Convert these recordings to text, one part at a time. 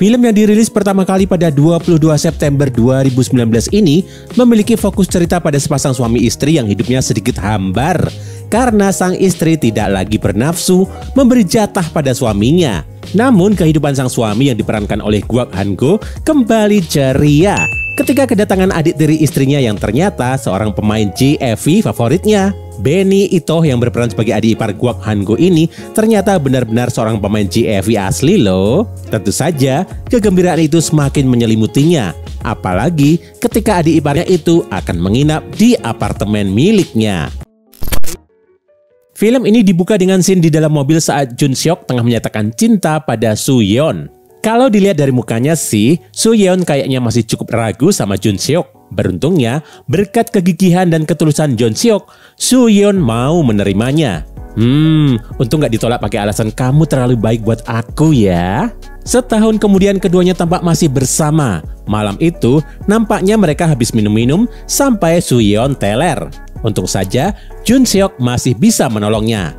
Film yang dirilis pertama kali pada 22 September 2019 ini memiliki fokus cerita pada sepasang suami istri yang hidupnya sedikit hambar karena sang istri tidak lagi bernafsu memberi jatah pada suaminya. Namun kehidupan sang suami yang diperankan oleh Kwak Han-go kembali ceria ketika kedatangan adik tiri istrinya yang ternyata seorang pemain JFV favoritnya. Benny Ito yang berperan sebagai adik ipar Kwak Han-go ini ternyata benar-benar seorang pemain JFV asli loh. Tentu saja kegembiraan itu semakin menyelimutinya, apalagi ketika adik iparnya itu akan menginap di apartemen miliknya. Film ini dibuka dengan scene di dalam mobil saat Jun Seok tengah menyatakan cinta pada Soo Yeon. Kalau dilihat dari mukanya sih, Soo Yeon kayaknya masih cukup ragu sama Jun Seok. Beruntungnya, berkat kegigihan dan ketulusan Jun Seok, Soo Yeon mau menerimanya. Untung gak ditolak pakai alasan kamu terlalu baik buat aku ya. Setahun kemudian keduanya tampak masih bersama. Malam itu, nampaknya mereka habis minum-minum sampai Soo Yeon teler. Untung saja Jun Seok masih bisa menolongnya.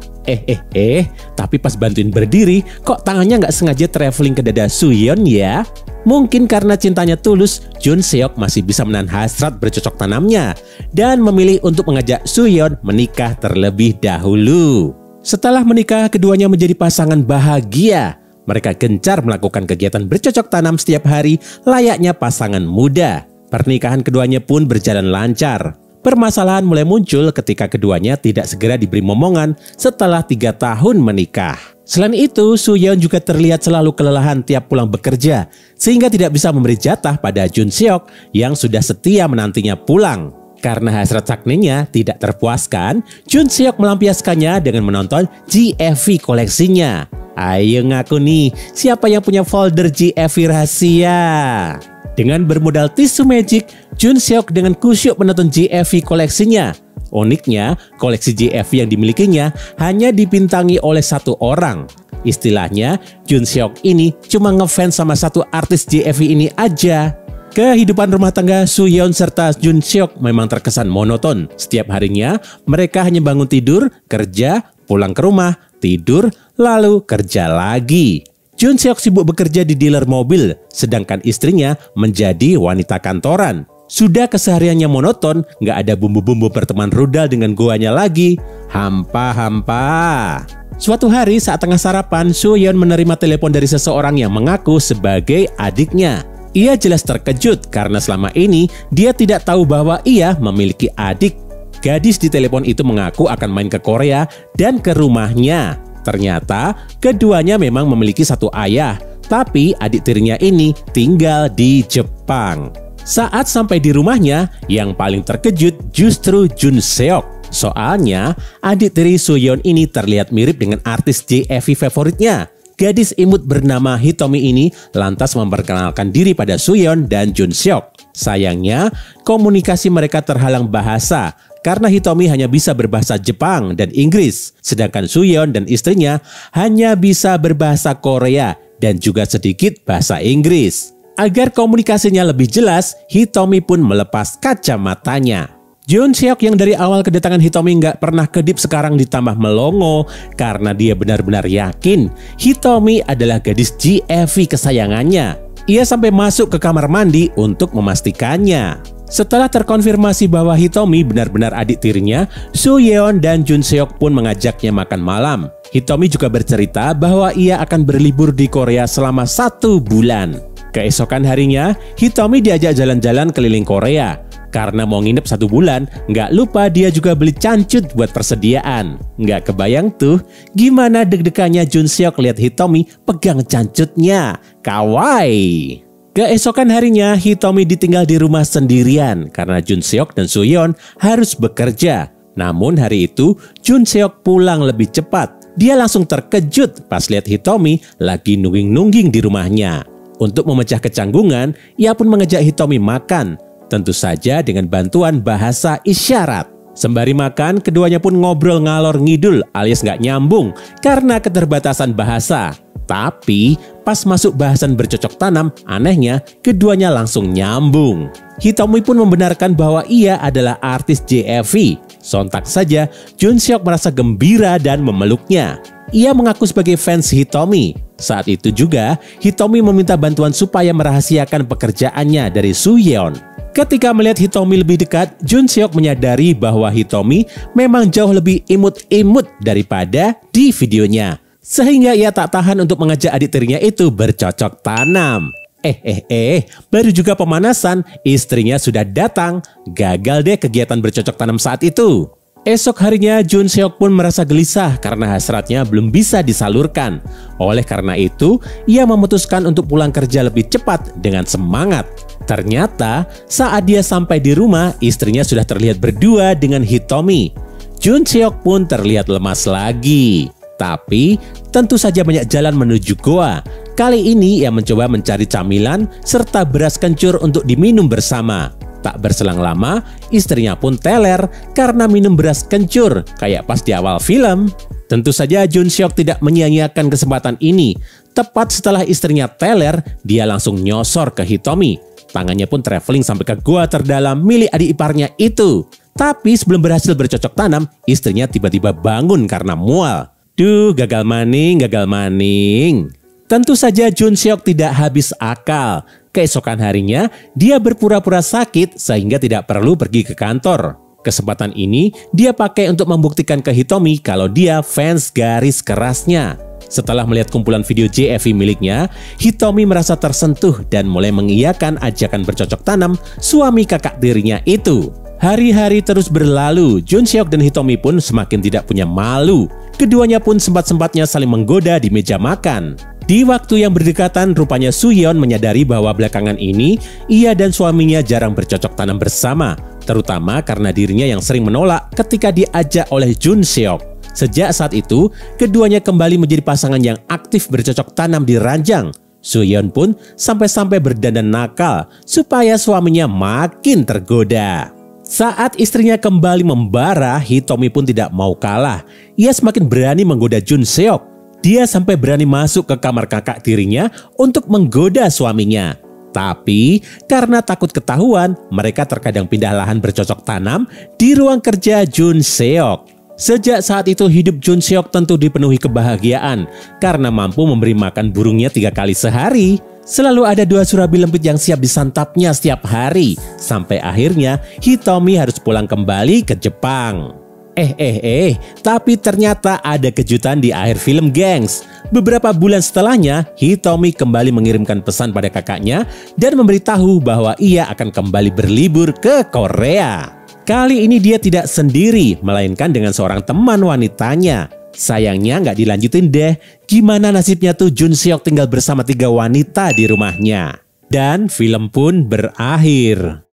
Tapi pas bantuin berdiri, kok tangannya nggak sengaja traveling ke dada Soo Yeon ya? Mungkin karena cintanya tulus, Jun Seok masih bisa menahan hasrat bercocok tanamnya dan memilih untuk mengajak Soo Yeon menikah terlebih dahulu. Setelah menikah, keduanya menjadi pasangan bahagia. Mereka gencar melakukan kegiatan bercocok tanam setiap hari layaknya pasangan muda. Pernikahan keduanya pun berjalan lancar. Permasalahan mulai muncul ketika keduanya tidak segera diberi momongan setelah 3 tahun menikah. Selain itu, Soo Yeon juga terlihat selalu kelelahan tiap pulang bekerja, sehingga tidak bisa memberi jatah pada Jun Seok yang sudah setia menantinya pulang. Karena hasrat sakninya tidak terpuaskan, Jun Seok melampiaskannya dengan menonton JFV koleksinya. Ayo ngaku nih, siapa yang punya folder JFV rahasia? Dengan bermodal tisu magic, Jun Seok dengan kusyuk menonton JFV koleksinya. Uniknya, koleksi JFV yang dimilikinya hanya dibintangi oleh satu orang. Istilahnya, Jun Seok ini cuma ngefans sama satu artis JFV ini aja. Kehidupan rumah tangga Soo Yeon serta Jun Seok memang terkesan monoton. Setiap harinya, mereka hanya bangun tidur, kerja, pulang ke rumah, tidur, lalu kerja lagi. Jun Seok sibuk bekerja di dealer mobil, sedangkan istrinya menjadi wanita kantoran. Sudah kesehariannya monoton, nggak ada bumbu-bumbu pertemuan rudal dengan goanya lagi. Hampa-hampa. Suatu hari saat tengah sarapan, Soo Yeon menerima telepon dari seseorang yang mengaku sebagai adiknya. Ia jelas terkejut karena selama ini dia tidak tahu bahwa ia memiliki adik. Gadis di telepon itu mengaku akan main ke Korea dan ke rumahnya. Ternyata keduanya memang memiliki satu ayah, tapi adik tirinya ini tinggal di Jepang. Saat sampai di rumahnya, yang paling terkejut justru Jun Seok. Soalnya adik tiri Soo Yeon ini terlihat mirip dengan artis JFV favoritnya. Gadis imut bernama Hitomi ini lantas memperkenalkan diri pada Soo Yeon dan Jun Seok. Sayangnya, komunikasi mereka terhalang bahasa karena Hitomi hanya bisa berbahasa Jepang dan Inggris, sedangkan Soo Yeon dan istrinya hanya bisa berbahasa Korea dan juga sedikit bahasa Inggris. Agar komunikasinya lebih jelas, Hitomi pun melepas kacamatanya. Jun Seok yang dari awal kedatangan Hitomi nggak pernah kedip sekarang ditambah melongo karena dia benar-benar yakin Hitomi adalah gadis JFV kesayangannya. Ia sampai masuk ke kamar mandi untuk memastikannya. Setelah terkonfirmasi bahwa Hitomi benar-benar adik tirinya, Soo Yeon dan Jun Seok pun mengajaknya makan malam. Hitomi juga bercerita bahwa ia akan berlibur di Korea selama 1 bulan. Keesokan harinya, Hitomi diajak jalan-jalan keliling Korea. Karena mau nginep 1 bulan, nggak lupa dia juga beli cancut buat persediaan. Nggak kebayang tuh gimana deg-degannya Jun Seok lihat Hitomi pegang cancutnya. Kawaii. Keesokan harinya, Hitomi ditinggal di rumah sendirian karena Jun Seok dan Soo Yeon harus bekerja. Namun hari itu, Jun Seok pulang lebih cepat. Dia langsung terkejut pas lihat Hitomi lagi nungging-nungging di rumahnya. Untuk memecah kecanggungan, ia pun mengajak Hitomi makan. Tentu saja dengan bantuan bahasa isyarat. Sembari makan, keduanya pun ngobrol ngalor ngidul alias nggak nyambung karena keterbatasan bahasa. Tapi pas masuk bahasan bercocok tanam, anehnya keduanya langsung nyambung. Hitomi pun membenarkan bahwa ia adalah artis JFV. Sontak saja Jun Seok merasa gembira dan memeluknya. Ia mengaku sebagai fans Hitomi. Saat itu juga, Hitomi meminta bantuan supaya merahasiakan pekerjaannya dari Sooyeon. Ketika melihat Hitomi lebih dekat, Jun Seok menyadari bahwa Hitomi memang jauh lebih imut-imut daripada di videonya. Sehingga ia tak tahan untuk mengajak adik tirinya itu bercocok tanam. Baru juga pemanasan, istrinya sudah datang. Gagal deh kegiatan bercocok tanam saat itu. Esok harinya Jun Seok pun merasa gelisah karena hasratnya belum bisa disalurkan. Oleh karena itu, ia memutuskan untuk pulang kerja lebih cepat dengan semangat. Ternyata saat dia sampai di rumah, istrinya sudah terlihat berdua dengan Hitomi. Jun Seok pun terlihat lemas lagi. Tapi tentu saja banyak jalan menuju goa. Kali ini ia mencoba mencari camilan serta beras kencur untuk diminum bersama. Tak berselang lama, istrinya pun teler karena minum beras kencur, kayak pas di awal film. Tentu saja Jun Seok tidak menyia-nyiakan kesempatan ini. Tepat setelah istrinya teler, dia langsung nyosor ke Hitomi. Tangannya pun traveling sampai ke gua terdalam milik adik iparnya itu. Tapi sebelum berhasil bercocok tanam, istrinya tiba-tiba bangun karena mual. Duh, gagal maning, gagal maning. Tentu saja Jun Seok tidak habis akal. Keesokan harinya, dia berpura-pura sakit sehingga tidak perlu pergi ke kantor. Kesempatan ini dia pakai untuk membuktikan ke Hitomi kalau dia fans garis kerasnya. Setelah melihat kumpulan video JFV miliknya, Hitomi merasa tersentuh dan mulai mengiyakan ajakan bercocok tanam suami kakak tirinya itu. Hari-hari terus berlalu, Jun Seok dan Hitomi pun semakin tidak punya malu. Keduanya pun sempat-sempatnya saling menggoda di meja makan. Di waktu yang berdekatan, rupanya Sooyeon menyadari bahwa belakangan ini ia dan suaminya jarang bercocok tanam bersama, terutama karena dirinya yang sering menolak ketika diajak oleh Jun Seok. Sejak saat itu, keduanya kembali menjadi pasangan yang aktif bercocok tanam di ranjang. Sooyeon pun sampai-sampai berdandan nakal supaya suaminya makin tergoda. Saat istrinya kembali membara, Hitomi pun tidak mau kalah. Ia semakin berani menggoda Jun Seok. Dia sampai berani masuk ke kamar kakak tirinya untuk menggoda suaminya. Tapi karena takut ketahuan, mereka terkadang pindah lahan bercocok tanam di ruang kerja Jun Seok. Sejak saat itu hidup Jun Seok tentu dipenuhi kebahagiaan karena mampu memberi makan burungnya 3 kali sehari. Selalu ada 2 surabi lempit yang siap disantapnya setiap hari. Sampai akhirnya Hitomi harus pulang kembali ke Jepang. Tapi ternyata ada kejutan di akhir film, gengs. Beberapa bulan setelahnya, Hitomi kembali mengirimkan pesan pada kakaknya dan memberitahu bahwa ia akan kembali berlibur ke Korea. Kali ini dia tidak sendiri, melainkan dengan seorang teman wanitanya. Sayangnya nggak dilanjutin deh, gimana nasibnya tuh Jun Seok tinggal bersama 3 wanita di rumahnya. Dan film pun berakhir.